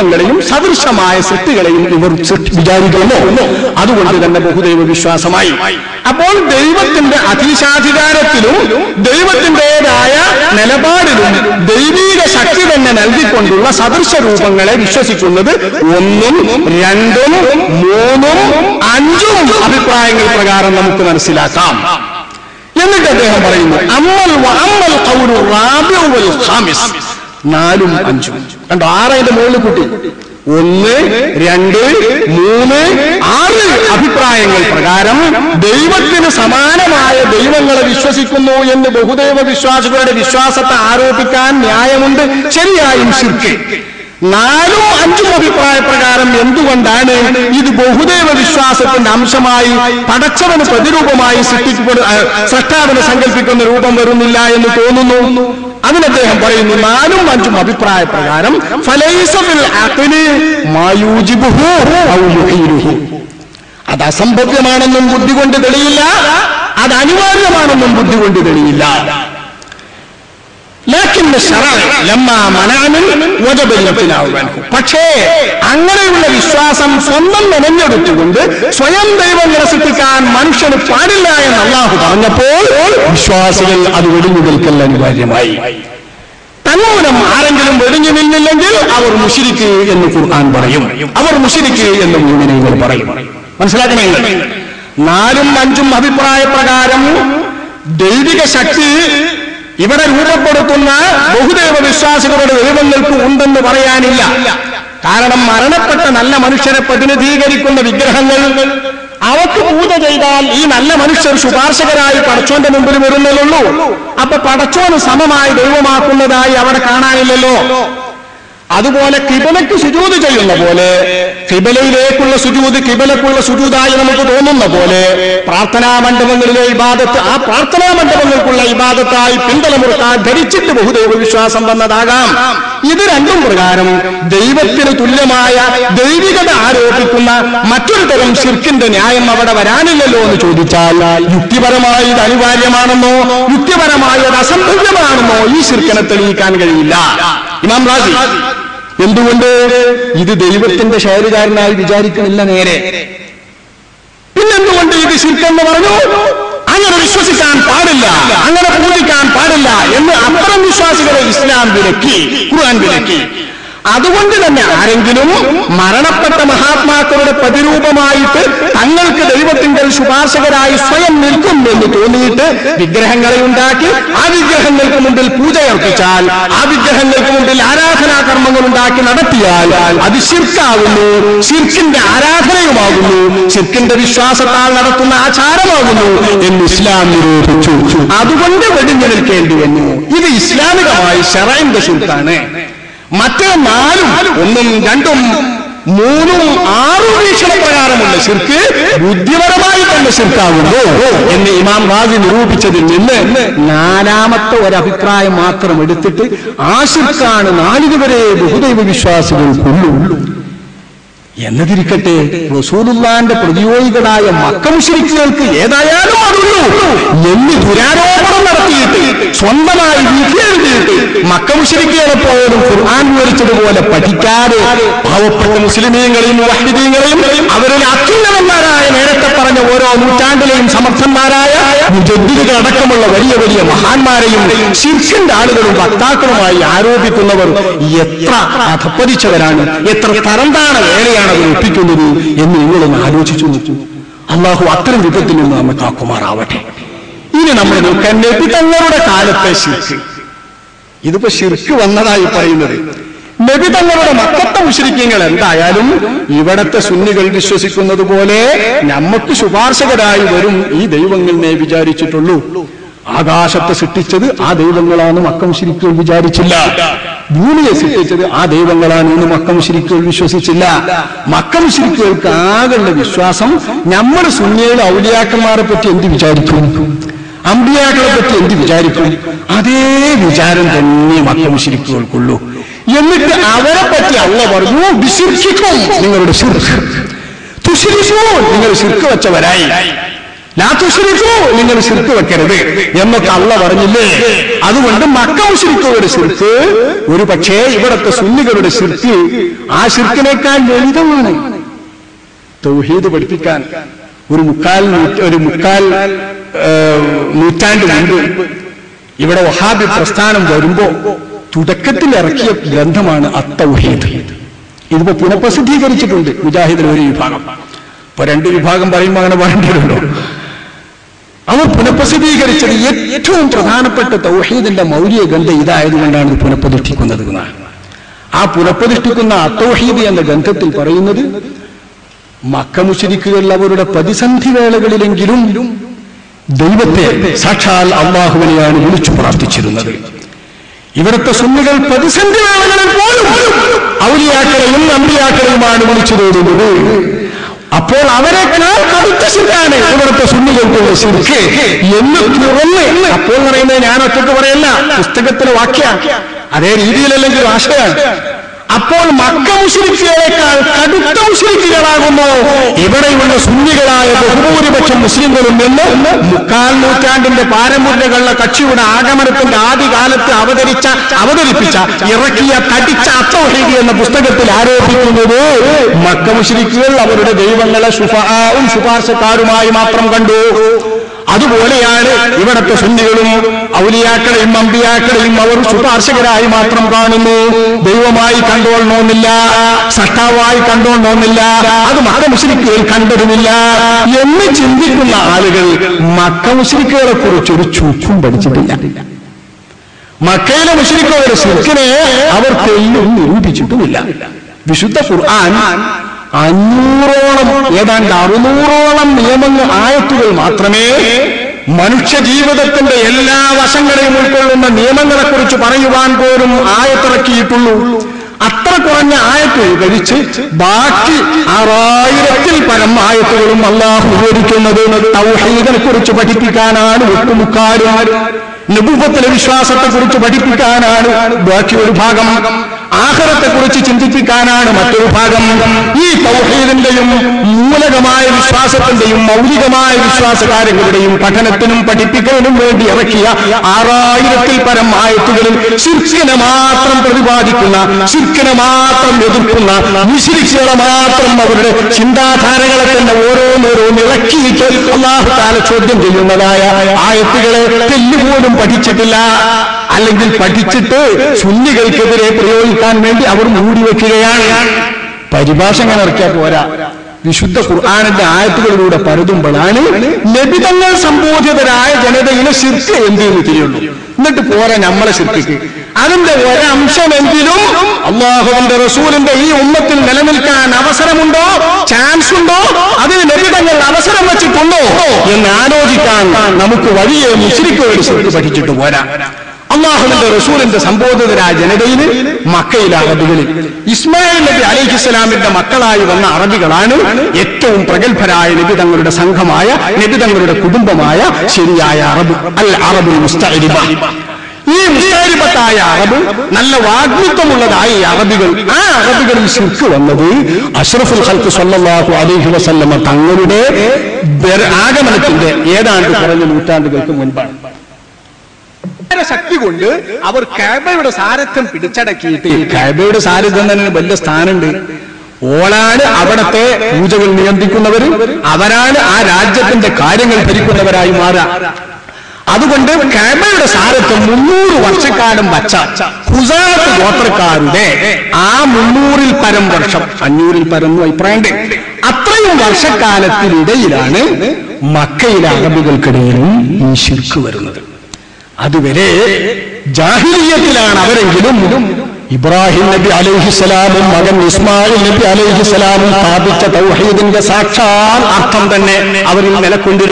രൂപങ്ങളെയും സദൃശമായ സൃഷ്ടികളെയും ഇവർ വിചാരിക്കുന്നു. അതുകൊണ്ട് തന്നെ ബഹുദൈവ വിശ്വാസമായി. അപ്പോൾ ദൈവത്തിന്റെ അധീശാധികാരത്തിലും ദൈവത്തിൻ്റെതായ നിലപാടിലും ദൈവീക ശക്തി തന്നെ നൽകിക്കൊണ്ടുള്ള സദൃശ രൂപങ്ങളെ വിശ്വസിക്കുന്നത് 1, 2, 3, 5 അഭിപ്രായങ്ങൾ പ്രകാരം നമുക്ക് മനസ്സിലാക്കാം. എന്നിട്ട് അദ്ദേഹം പറയുന്നു 4, 5 കണ്ടോ, 6 മുകളിൽ കൂട്ടി 1, 2, 3, 6 അഭിപ്രായങ്ങൾ പ്രകാരം ദൈവത്തിന് സമാനമായ ദൈവങ്ങളെ വിശ്വസിക്കുന്നു എന്ന് ബഹുദൈവ വിശ്വാസികളുടെ വിശ്വാസത്തെ ആരോപിക്കാൻ ന്യായമുണ്ട്. ശരിയായും ശിർക്ക്. 4, 5 അഭിപ്രായ പ്രകാരം എന്തുകൊണ്ടാണ് ഇത് ബഹുദൈവ വിശ്വാസത്തിന്റെ അംശമായി പടച്ചവന് പ്രതിരൂപമായി സൃഷ്ടാവിനെ സങ്കല്പിക്കുന്ന രൂപം വരുന്നില്ല എന്ന് തോന്നുന്നു? അതിന് അദ്ദേഹം പറയുന്നു 4, 5 അഭിപ്രായ പ്രകാരം അത് അസംഭവ്യമാണെന്നും ബുദ്ധി കൊണ്ട് തെളിയില്ല, അത് അനിവാര്യമാണെന്നും ബുദ്ധി കൊണ്ട് തെളിയില്ല. പക്ഷേ അങ്ങനെയുള്ള വിശ്വാസം സ്വന്തം മെനഞ്ഞെടുത്തുകൊണ്ട് സ്വയം ദൈവങ്ങളെ സൃഷ്ടിക്കാൻ മനുഷ്യന് പാടില്ല എന്ന് അല്ലാഹു പറഞ്ഞപ്പോൾ വിശ്വാസികൾ അത് വെടിഞ്ഞു നിൽക്കൽ അനിവാര്യമായി. തന്മൂലം ആരെങ്കിലും വെടിഞ്ഞു നിന്നില്ലെങ്കിൽ അവർ മുശ്രിക്ക് എന്ന് ഖുർആൻ പറയും, അവർ മുശ്രിക്ക് എന്ന് മുഅ്മിനീങ്ങൾ പറയും. മനസ്സിലാക്കണേ. 4, 5 അഭിപ്രായ പ്രകാരം ദൈവിക ശക്തി ഇവിടെ രൂപപ്പെടുത്തുന്ന ബഹുദൈവ വിശ്വാസികളുടെ ദൈവങ്ങൾക്ക് ഉണ്ടെന്ന് പറയാനില്ല. കാരണം മരണപ്പെട്ട നല്ല മനുഷ്യരെ പ്രതിനിധീകരിക്കുന്ന വിഗ്രഹങ്ങൾ അവർക്ക് പൂജ ചെയ്താൽ ഈ നല്ല മനുഷ്യർ ശുപാർശകരായി പടച്ചോന്റെ മുമ്പിൽ വരുന്നല്ലോ. അപ്പൊ പടച്ചോന് സമമായി ദൈവമാക്കുന്നതായി അവിടെ കാണാനില്ലല്ലോ. അതുപോലെ കിബലയ്ക്ക് സുജൂദ് ചെയ്യുന്ന പോലെ കിബലയിലേക്കുള്ള സുജൂദ് കിബലക്കുള്ള സുജൂദായി നമുക്ക് തോന്നുന്ന പോലെ പ്രാർത്ഥനാ മണ്ഡപങ്ങളിലെ ഇബാദത്ത് ആ പ്രാർത്ഥനാ മണ്ഡപങ്ങൾക്കുള്ള ഇബാദത്തായി പിന്തലമുറുക്കാൻ ധരിച്ചിട്ട് ബഹുദൈവ വിശ്വാസം വന്നതാകാം. ഇത് രണ്ടും പ്രകാരം ദൈവത്തിന് തുല്യമായ ദൈവികത ആരോപിക്കുന്ന മറ്റൊരു തരം ശിർക്കിന്റെ ന്യായം അവിടെ വരാനില്ലല്ലോ എന്ന് ചോദിച്ചാൽ യുക്തിപരമായി ഇത് അനിവാര്യമാണെന്നോ യുക്തിപരമായി അത് അസംഭവ്യമാണെന്നോ ഈ ശിർക്കിനെ തെളിയിക്കാൻ കഴിയില്ല. ഇമാം റാസി എന്തുകൊണ്ട് ഇത് ദൈവത്തിന്റെ ശൈലികാരനായി വിചാരിക്കണില്ല നേരെ? പിന്നെന്തുകൊണ്ട് ഇത് ശിർക്കെന്ന് പറഞ്ഞു? അങ്ങനെ വിശ്വസിക്കാൻ പാടില്ല, അങ്ങനെ പൂജിക്കാൻ പാടില്ല എന്ന് അത്തരം വിശ്വാസികളെ ഇസ്ലാം വിലക്കി, ഖുർആൻ വിലക്കി. അതുകൊണ്ട് തന്നെ ആരെങ്കിലും മരണപ്പെട്ട മഹാത്മാക്കളുടെ പ്രതിരൂപമായിട്ട് തങ്ങൾക്ക് ദൈവത്തിന്റെ ശുപാർശകരായി സ്വയം നിൽക്കും എന്ന് തോന്നിയിട്ട് വിഗ്രഹങ്ങളെ ഉണ്ടാക്കി ആ വിഗ്രഹങ്ങൾക്ക് മുമ്പിൽ പൂജയർപ്പിച്ചാൽ ആ വിഗ്രഹങ്ങൾക്ക് മുമ്പിൽ ആരാധനാ കർമ്മങ്ങൾ ഉണ്ടാക്കി നടത്തിയാൽ അത് ശിർക്കാകുന്നു, ശിർക്കിന്റെ ആരാധനയുമാകുന്നു, ശിർക്കിന്റെ വിശ്വാസത്താൽ നടത്തുന്ന ആചാരമാകുന്നു എന്ന് ഇസ്ലാം നിരോധിച്ചു. അതുകൊണ്ട് വെടിഞ്ഞു നിൽക്കേണ്ടി വന്നു. ഇത് ഇസ്ലാമികമായി ശറഇന്റെ ശിർക്കാണ്. മറ്റ് 4, 1, 2, 3, 6 വീക്ഷണപ്രകാരമുള്ള ശിർക്ക് ബുദ്ധിപരമായി തന്നെ ശിർക്കാകുന്നു എന്ന് ഇമാം റാസി നിരൂപിച്ചതിൽ നിന്ന് 4ാമത്തെ ഒരഭിപ്രായം മാത്രം എടുത്തിട്ട് ആ ശിർക്കാണ് നാളിതുവരെ ബഹുദൈവ വിശ്വാസികൾക്കുള്ളൂ എന്നതിരിക്കട്ടെ. റസൂലുള്ളാഹിന്റെ പ്രതിയോഗികളായ മക്ക മുശ്രിക്കുകൾക്ക് ഏതായാലും അതുള്ളൂ എന്ന് ദുരാരോപണം നടത്തിയിട്ട് സ്വന്തമായി വിധിയെഴുതിയിട്ട് മക്ക മുശ്രിക്കുകളെ പോലും ഖുർആൻ വിവരിച്ചതുപോലെ പഠിക്കാതെ പാവപ്പെട്ട മുസ്ലിമീങ്ങളെയും മുവഹ്ഹിദീങ്ങളെയും അവരിൽ അത്യുന്നതന്മാരായ നേരത്തെ പറഞ്ഞ ഓരോ നൂറ്റാണ്ടിലെയും സമർത്ഥന്മാരായ മുജദ്ദിദുകൾ അടക്കമുള്ള വലിയ വലിയ മഹാന്മാരെയും ശിർക്കിന്റെ ആളുകളും വക്താക്കളുമായി ആരോപിക്കുന്നവർ എത്ര അധപ്പതിച്ചവരാണ്, എത്ര തരംതാണ വേലയാണ് അത് ഒപ്പിക്കുന്നത് എന്ന് നിങ്ങളൊന്ന് ആലോചിച്ചു നോക്കൂ. അള്ളാഹു അത്തരം വിധത്തിൽ നിന്ന് നമ്മെ കാക്കുമാറാവട്ടെ. ഇനി നമ്മൾ നോക്കാൻ നബി തങ്ങളുടെ കാലത്തെ ശിർക്ക്. ഇതിപ്പോ ശിർക്ക് വന്നതായി പറയുന്നത് നബി തങ്ങളുടെ മക്കത്തെ മുശ്രിക്കീങ്ങൾ എന്തായാലും ഇവിടത്തെ സുന്നികൾ വിശ്വസിക്കുന്നത് പോലെ നമുക്ക് ശുപാർശകരായി വരും ഈ ദൈവങ്ങളെ വിചാരിച്ചിട്ടുള്ളൂ. ആകാശത്തെ സൃഷ്ടിച്ചത് ആ ദൈവങ്ങളാണ് മക്ക മുശ്രിക്കുകൾ വിചാരിച്ചില്ല. ഭൂമിയെ സൃഷ്ടിച്ചത് ആ ദൈവങ്ങളാണ് എന്ന് മക്ക മുശ്രിക്കുകൾ വിശ്വസിച്ചില്ല. മക്ക മുശ്രിക്കുകൾക്ക് ആകെയുള്ള വിശ്വാസം നമ്മൾ സുന്നിയുടെ ഔലിയാക്കന്മാരെ പറ്റി എന്ത് വിചാരിക്കും, അമ്പിയാക്കളെ പറ്റി എന്ത് വിചാരിക്കും, അതേ വിചാരം തന്നെ മക്ക മുശ്രിക്കുകൾക്കുള്ളൂ. എന്നിട്ട് അവരെ പറ്റി അല്ലാഹു പറഞ്ഞു വിശ്വസിക്കും, നിങ്ങളുടെ ശിർക്ക് തുശ്രികൂ, നിങ്ങൾ ശിർക്ക് വെച്ചവരായി. ലാ തുശ്രികൂ, നിങ്ങൾ ശിർക്ക് വെക്കരുത് എന്നൊക്കെ അള്ളാഹ് പറഞ്ഞില്ലേ? അതുകൊണ്ട് മക്ക മുശ്രിക്കുകളുടെ ശിർക്ക് ഒരു പക്ഷേ ഇവിടത്തെ സുന്നികളുടെ ശിർക്ക് ആ ശിർക്കിനേക്കാൾ ലളിതമാണ്. തൗഹീദ് പഠിപ്പിക്കാൻ ഒരു മുക്കാൽ നൂറ്റാണ്ട് മുമ്പ് ഇവിടെ വഹാബി പ്രസ്ഥാനം വരുമ്പോ തുടക്കത്തിൽ ഇറക്കിയ ഗ്രന്ഥമാണ് അത്തൗഹീദ്. ഇതിപ്പോ പുനഃപ്രസിദ്ധീകരിച്ചിട്ടുണ്ട് മുജാഹിദിന് ഒരു വിഭാഗം. ഇപ്പൊ 2 വിഭാഗം പറയുമ്പോൾ അങ്ങനെ പറയേണ്ടിയിരുന്നല്ലോ. അവർ പുനഃപ്രസിദ്ധീകരിച്ചത് ഏറ്റവും പ്രധാനപ്പെട്ട തൗഹീദിന്റെ മൗലിക ഗ്രന്ഥം ഇതായതുകൊണ്ടാണ് ഇത് പുനഃപ്രതിഷ്ഠിക്കുന്നത്. ആ പുനഃപ്രതിഷ്ഠിക്കുന്ന അത്തൗഹീദ് എന്ന ഗ്രന്ഥത്തിൽ പറയുന്നത് മക്ക മുശ്രിക്കുകൾ അവരുടെ പ്രതിസന്ധി വേളകളിലെങ്കിലും ദൈവത്തെ സാക്ഷാൽ അല്ലാഹുവിനെയാണ് വിളിച്ചു പ്രാർത്ഥിച്ചിരുന്നത്. ഇവിടുത്തെ സുന്നികൾ പ്രതിസന്ധി വേളകളിൽ പോലും ഔലിയാക്കളെയും അമ്പിയാക്കളെയുമാണ് വിളിച്ചു തേടുന്നത്. അപ്പോൾ അവരെക്കാൾ കടുത്ത ശിർക്കാണ് ഇവിടുത്തെ സുന്നികൾക്കുള്ള ശിർക്ക് എന്ന് തുറന്ന്. അപ്പോൾ പറയുന്നത് ഞാൻ ഒറ്റക്ക് പറയല്ല, പുസ്തകത്തിലെ വാക്യ അതേ രീതിയിലല്ലെങ്കിൽ ആശയാണ്. അപ്പോൾ മക്ക മുശ്രിക്കുകളേക്കാൾ കടുത്ത മുശ്രിക്കുകളാകുന്നു ഇവിടെയുള്ള സുന്നികളായ ബഹുഭൂരിപക്ഷം മുസ്ലിങ്ങളും എന്ന് 3/4 നൂറ്റാണ്ടിന്റെ പാരമ്പര്യമുള്ള കക്ഷിയുടെ ആഗമനത്തിന്റെ ആദ്യകാലത്ത് അവതരിപ്പിച്ച ഇറക്കിയ തടിച്ച അത്തൗഹീദ് എന്ന പുസ്തകത്തിൽ ആരോപിക്കുന്നത് മക്ക മുശ്രിക്കുകൾ അവരുടെ ദൈവങ്ങളെ ശുഫാഉം ശുപാർശക്കാരുമായി മാത്രം കണ്ടു. അതുപോലെയാണ് ഇവിടത്തെ സുന്നികളും ഔലിയാക്കളെയും അമ്പിയാക്കളെയും അവർ ശുപാർശകരായി മാത്രം കാണുന്നു. ദൈവമായി കണ്ടോളണമെന്നില്ല, സട്ടാവായി കണ്ടോളണമെന്നില്ല, അത് മക്ക മുശ്രിക്കുകൾ കണ്ടതുമില്ല എന്ന് ചിന്തിക്കുന്ന ആളുകൾ മക്ക മുശ്രിക്കുകളെ കുറിച്ചൊരു ചുക്കും പഠിച്ചിട്ടില്ല. മക്കയിലെ മുശ്രിക്കുകളുടെ ശിർക്കിനെ അവർ തെല്ലും നിരൂപിച്ചിട്ടുമില്ല. വിശുദ്ധ ഖുർആൻ 500ഓളം ഏതാണ്ട് 600ഓളം ആയത്തുകൾ മാത്രമേ മനുഷ്യ ജീവിതത്തിന്റെ എല്ലാ വശങ്ങളെയും ഉൾക്കൊള്ളുന്ന നിയമങ്ങളെക്കുറിച്ച് പറയുവാൻ പോലും ആയത്തിറക്കിയിട്ടുള്ളൂ. അത്ര കുറഞ്ഞ ആയത്ത് കഴിച്ച് ബാക്കി 6000-ൽ പരം ആയത്തുകളും അല്ലാഹു വിവരിക്കുന്നത് തൗഹീദിനെ കുറിച്ച് പഠിപ്പിക്കാനാണ് ഒട്ടുമുക്കാലും. നബുവത്തിലെ വിശ്വാസത്തെക്കുറിച്ച് പഠിപ്പിക്കാനാണ് ബാക്കി ഒരു ഭാഗം. ആഖിറത്തെക്കുറിച്ച് ചിന്തിപ്പിക്കാനാണ് മറ്റൊരു ഭാഗം. ഈ തൗഹീദിന്റെയും മൂലകമായ വിശ്വാസത്തിന്റെയും മൗലികമായ വിശ്വാസകാര്യങ്ങളുടെയും പഠനത്തിനും പഠിപ്പിക്കലിനും വേണ്ടി ഇറക്കിയ 6000-ൽ പരം ആയത്തുകളിൽ ശിർക്കിനെ മാത്രം പ്രതിപാദിക്കുന്ന, ശിർക്കിനെ മാത്രം എതിർക്കുന്ന, മുശ്രിക്കുകളെ മാത്രം അവരുടെ ചിന്താധാരകളെ തന്നെ ഓരോന്നിളക്കിയിട്ട് അല്ലാഹു തആല ചോദ്യം ചെയ്യുന്നതായ ആയത്തുകളെ തെല്ലുപോലും പഠിച്ചിട്ടില്ല. അല്ലെങ്കിൽ പഠിച്ചിട്ട് സുന്നികൾക്കെതിരെ പ്രയോഗിക്കാൻ വേണ്ടി അവർ മൂടിവെക്കുകയാണ്. പരിഭാഷ അങ്ങനെ ഇറക്കിയാൽ പോരാ. വിശുദ്ധ ഖുർആനിന്റെ ആയത്തുകളിലൂടെ പരതുമ്പോഴാണ് നബിതങ്ങൾ സംബോധിതരായ ജനതയിലെ ശിർക്ക് എന്തെന്ന് തിരിയുള്ളൂ. എന്നിട്ട് പോരാ നമ്മളെ ശിർക്ക്. അതിന്റെ ഒരംശമെങ്കിലും അല്ലാഹുവിന്റെ റസൂലിന്റെ ഈ ഉമ്മത്തിൽ നിലനിൽക്കാൻ അവസരമുണ്ടോ, ചാൻസ് ഉണ്ടോ, അതിന് നബിതങ്ങൾ അവസരം വെച്ചിട്ടുണ്ടോ എന്ന് ആലോചിക്കാൻ നമുക്ക് വലിയ മുശ്രിക്കുകളുടെ ശിർക്ക് പഠിച്ചിട്ട് പോരാ. അല്ലാഹുവിന്റെ റസൂലിന്റെ സംബോധിതരായ ജനതയിൽ മക്കയിലെ അറബികളിൽ ഇസ്മായിൽ നബി അലൈഹിസ്സലാമിന്റെ മക്കളായി വന്ന അറബികളാണ് ഏറ്റവും പ്രഗത്ഭരായ നബി തങ്ങളുടെ സംഘമായ, നബി തങ്ങളുടെ കുടുംബമായ ശരിയായ അറബ്, അൽ അറബുൽ മുസ്തഅരിബ. ഈ മുസ്തഅരിബത്തായ അറബ്, നല്ല വാഗ്മിത്വമുള്ളതായ ഈ അറബികൾ, ആ അറബികളിൽ ശിർക്ക് വന്നത് അഷ്റഫുൽ ഖൽഖ് സ്വല്ലല്ലാഹു അലൈഹി വസല്ലമ തങ്ങളുടെ ആഗമനത്തിന്റെ ഏതാണ്ട് കുറഞ്ഞ നൂറ്റാണ്ടുകൾക്ക് മുൻപാണ്. ശക്തി കൊണ്ട് അവർ കഅബയുടെ സാരഥ്യം പിടിച്ചടക്കിയിട്ട്, കഅബയുടെ സാരഥ്യം തന്നെ വലിയ സ്ഥാനമുണ്ട്. ഓളാണ് അവിടത്തെ പൂജകൾ നിയന്ത്രിക്കുന്നവർ, അവരാണ് ആ രാജ്യത്തിന്റെ കാര്യങ്ങൾ ഭരിക്കുന്നവരായി മാറുക. അതുകൊണ്ട് കഅബയുടെ സാരഥ്യം 300 വർഷക്കാലം വച്ച ഖുസാഅത്ത് ഗോത്രക്കാരുടെ ആ 300-ൽ പരം വർഷം, 500-ൽ പരം അഭിപ്രായമുണ്ട്, അത്രയും വർഷക്കാലത്തിനിടയിലാണ് മക്കയിലെ അറബികൾക്കിടയിലും ഈ ശിർക്ക് വരുന്നത്. അതുവരെ ജാഹിലിയ്യത്തിലാണ് അവരെങ്കിലും ഇബ്രാഹിം നബി അലൈഹിസ്സലാമും മകൻ ഇസ്മായിൽ നബി അലൈഹിസ്സലാമും സ്ഥാപിച്ച തൗഹീദിന്റെ സാക്ഷാൽ അർത്ഥം തന്നെ അവരിൽ നിലകൊണ്ടിരുന്നു.